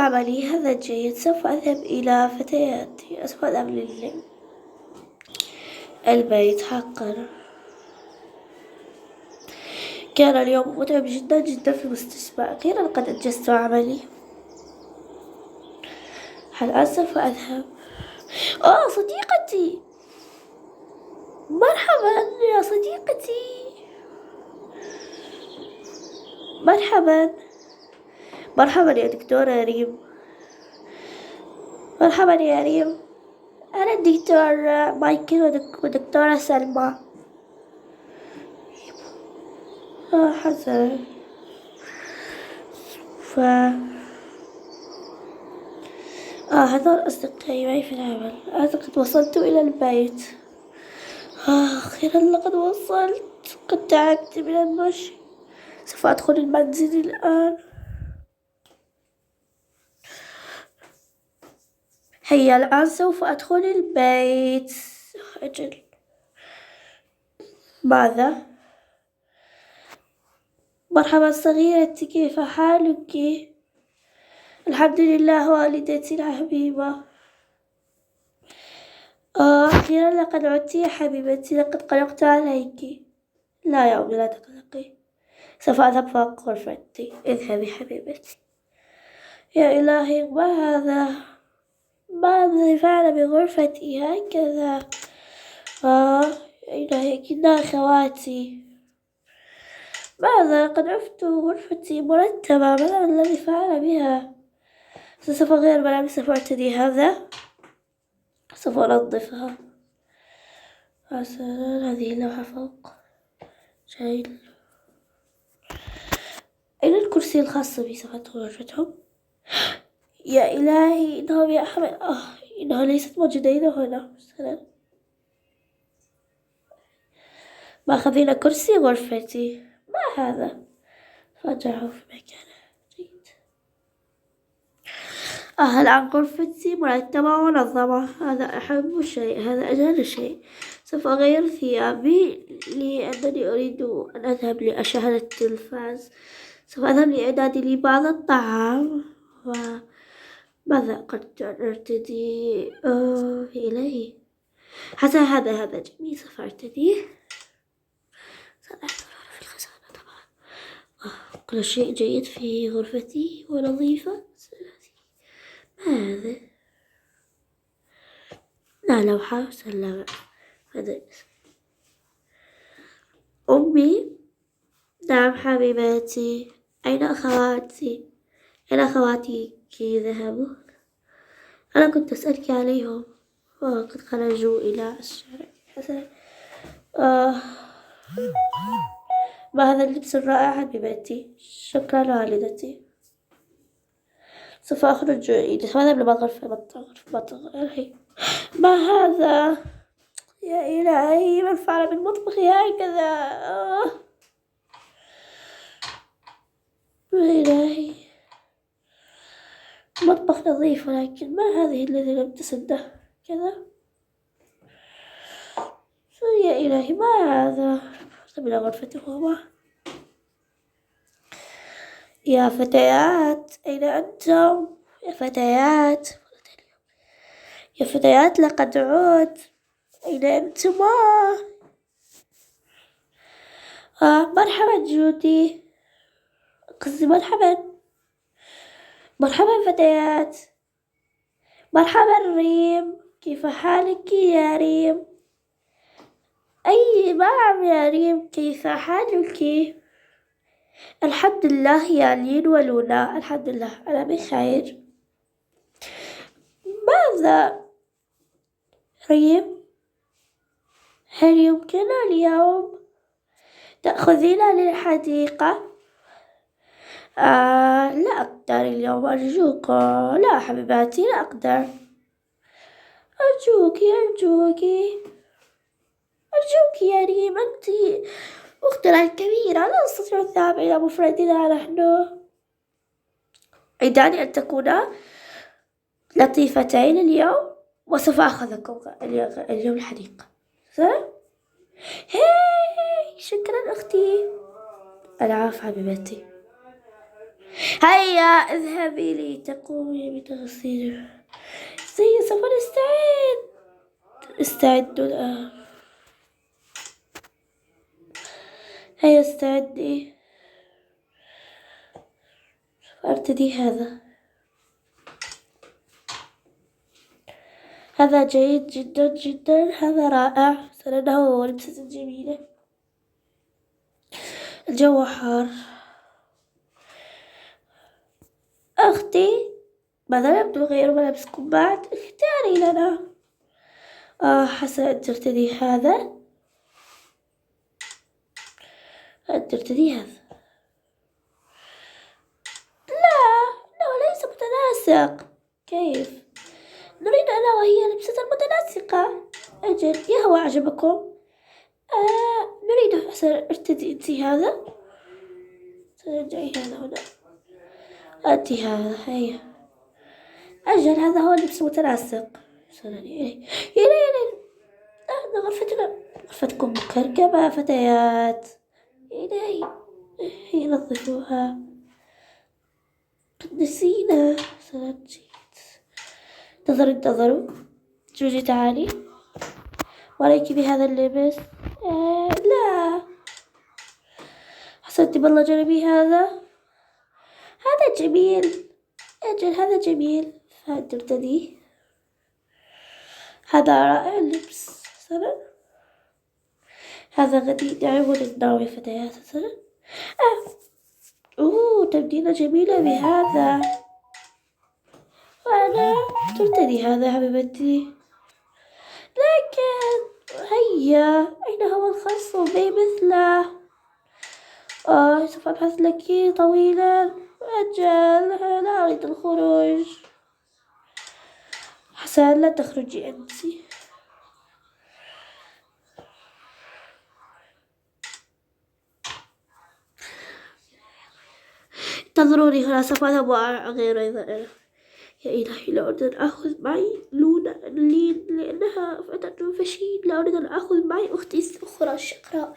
عملي هذا جيد. سوف أذهب إلى فتياتي. سوف أذهب البيت حقا. كان اليوم متعب جدا جدا في المستشفى. أخيرا قد أنجزت عملي. الآن سوف أذهب. صديقتي، مرحبا يا صديقتي. مرحبا. مرحبا يا دكتورة ريم. مرحبا يا ريم. أنا الدكتور مايكل ودكتورة سلمى. حسنا. هذول أصدقائي معي في العمل. قد وصلت إلى البيت. أخيرا لقد وصلت. قد تعبت من المشي. سوف أدخل المنزل الآن. هيا الآن سوف أدخل البيت. أجل. ماذا؟ مرحبا صغيرتي، كيف حالك؟ الحمد لله والدتي الحبيبة. أخيرا لقد عدت يا حبيبتي. لقد قلقت عليك. لا يا أمي لا تقلقي. سوف أذهب فوق غرفتي. اذهبي حبيبتي. يا إلهي، ما هذا؟ ماذا فعل بغرفتي هكذا؟ يا إلهي، كنا أخواتي. ماذا؟ قد عفت غرفتي مرتبة. ما الذي فعل بها؟ سوف أغير ملابس. سوف أرتدي هذا. سوف أنظفها. حسنا. هذه اللوحة فوق. جيد. أين الكرسي الخاص بي؟ سوف أدخل غرفتهم. يا إلهي، إنهم يا أحمد. إنها ليست موجودين هنا. مثلا ما أخذنا كرسي غرفتي. ما هذا؟ فأجعله في مكانه. جيد. الآن غرفتي مرتبة ومنظمة. هذا أحب شيء. هذا أجل شيء. سوف أغير ثيابي لأنني أريد أن أذهب لأشاهد التلفاز. سوف أذهب لإعداد لي بعض الطعام. وماذا قد أرتدي؟ إلهي، حتى هذا جميل. سوف أرتديه. في الخزانة طبعا. كل شيء جيد في غرفتي ونظيفة. ما هذا؟ لا، لوحة سلامة. هذا أمي. نعم حبيباتي. أين أخواتي؟ أين أخواتي كي ذهبوا؟ أنا كنت أسألك عليهم. قد خرجوا إلى الشارع. حسنا. ما هذا اللبس الرائع حبيبتي؟ شكرا والدتي. سوف أخرج أذهب للمطبخ. ما هذا؟ يا إلهي، من فعل بالمطبخ هكذا؟ يا إلهي، مطبخ نظيف، ولكن ما هذه الذي لم تسده كذا؟ يا إلهي، ما هذا؟ إلى غرفتهما. يا فتيات، أين أنتم؟ يا فتيات، يا فتيات، لقد عدت. أين أنتما؟ مرحبا جودي. قصدي مرحبا. مرحبا فتيات. مرحبا ريم. كيف حالك يا ريم؟ نعم يا ريم، كيف حالك؟ الحمد لله يا لين ولونا. الحمد لله أنا بخير. ماذا ريم؟ هل يمكن اليوم تأخذينا للحديقة؟ لا أقدر اليوم، أرجوك. لا حبيباتي، لا أقدر. أرجوك يا ريم، أنت أختنا الكبيرة. لا نستطيع الذهاب إلى مفردنا نحن. عندني أن تكونا لطيفتين اليوم، وسوف أخذكم اليوم الحديقة. هاي، شكرا أختي. العفو حبيبتي. هيا اذهبي لتقومي بتغسيله. سوف نستعد. استعدوا الآن. هيا استعدي. ارتدي هذا جيد جدا جدا، هذا رائع. سننهو لبسة جميلة. الجو حار. أختي، ماذا نبدو غير ملابسكم بعد؟ اختاري لنا. حسن أن ترتدي هذا. أن ترتدي هذا. لا، إنه ليس متناسق. كيف؟ نريد أنا وهي لبسة متناسقة. أجل، يا هو أعجبكم؟ نريد حسن ارتدي أنت هذا. سنرجعي هذا هنا. أنت هذا. هيا. أجل، هذا هو اللبس متناسق. إلي غرفتنا. غرفتكم مكركبة فتيات. إلي. هي نظفوها. قد نسينا. سنجيت. انتظروا. جوجي تعالي. وعليك بهذا اللبس. لا. حسنتي بالله، جربي هذا جميل. أجل، هذا جميل. ترتديه. هذا رائع اللبس. هذا غدي يعيبون النوم يا فتيات. تبدين جميلة بهذا. وأنا ترتدي هذا حبيبتي. لكن هيا، أين هو الخاص بي مثله؟ سوف أبحث لك طويلا. أجل، لا أريد الخروج. حسن، لا تخرجي أنت. انتظروني هنا، سوف أذهب أغير أيضا. يا إلهي، لا أريد أن أخذ معي لونا لأنها فتاة فشيل. لا أريد أن أخذ معي أختي أخرى شقراء.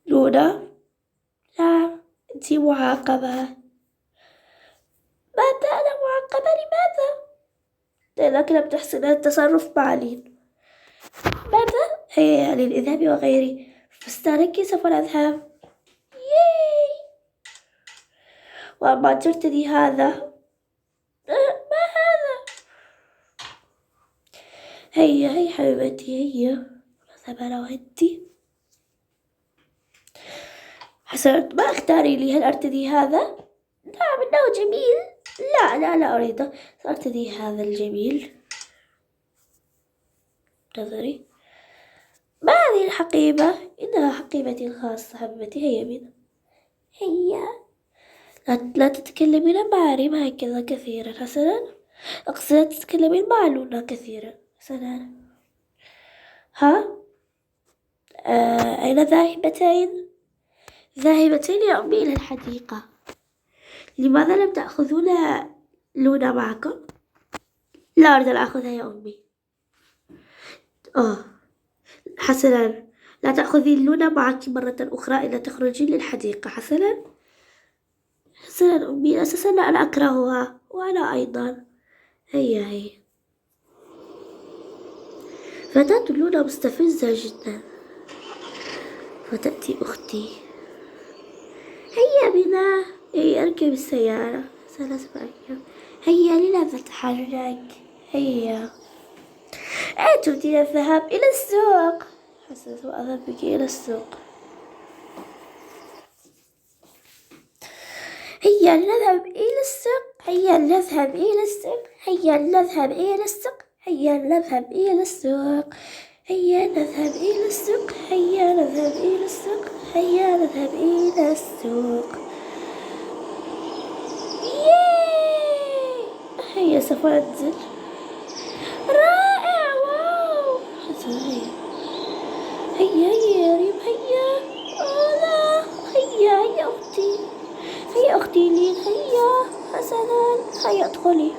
لونا. نعم، أنت معاقبة. ماذا؟ أنا معاقبة لماذا؟ لأنك لم تحسن التصرف مع لين. ماذا؟ هيا يا لين، اذهبي وغيري فستانك. سوف نذهب. ياي. وما ترتدي هذا. ما هذا؟ هيا حبيبتي، هيا. نذهب أنا وأنتِ. حسنت، ما اختاري لي. هل أرتدي هذا؟ نعم، إنه جميل. لا أريده. سأرتدي هذا الجميل. انتظري. ما هذه الحقيبة؟ إنها حقيبتي الخاصة حبيبتي. هيا بنا. هيا. لا تتكلمين مع ريم هكذا كثيرا. حسنا. أقصد لا تتكلمين مع لونا كثيرا. حسنا. أين ذاهبتين؟ ذاهبتين يا أمي إلى الحديقة. لماذا لم تأخذون لونا معكم؟ لا أريد أن أخذها يا أمي. حسنا، لا تأخذين لونا معك مرة أخرى إلا تخرجين للحديقة. حسنا أمي، أساسا أنا أكرهها وأنا أيضا. هيا. فتاة لونا مستفزة جدا. وتأتي أختي. هيا بنا. هيا اركب السيارة. هيا لنذهب نتحرك. هيا. تريدين الذهاب إلى السوق؟ حسنا، سأذهب بك إلى السوق. هيا لنذهب إلى السوق. هيا نذهب إلى السوق. هيا نذهب إلى السوق. هيا نذهب إلى السوق. هيا نذهب إلى السوق. هيا نذهب إلى السوق. هيا نذهب إلى السوق. هيا سوف أنزل. رائع. واو. هيا يا ريم. هيا. لا. هيا أختي. هيا أختي لين. هيا. حسنا، هيا ادخلي.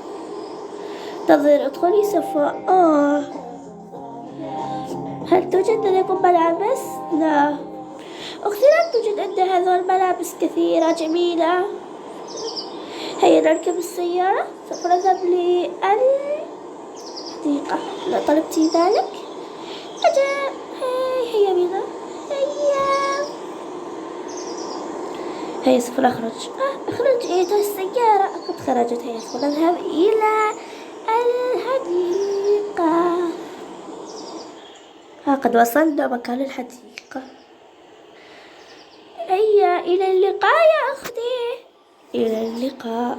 انتظر، ادخلي سوف. هل توجد لديكم ملابس؟ لا. أختي لا توجد عندها هذول ملابس كثيرة جميلة. هيا نركب السيارة، سوف نذهب للحديقة. لا طلبتي ذلك؟ أجل. هيا بنا. هيا. هيا سوف نخرج. اخرج إلى السيارة. قد خرجت. هيا سوف نذهب إلى الحديقة. قد وصلنا مكان الحديقة. هيا إلى اللقاء يا أختي. إلى اللقاء.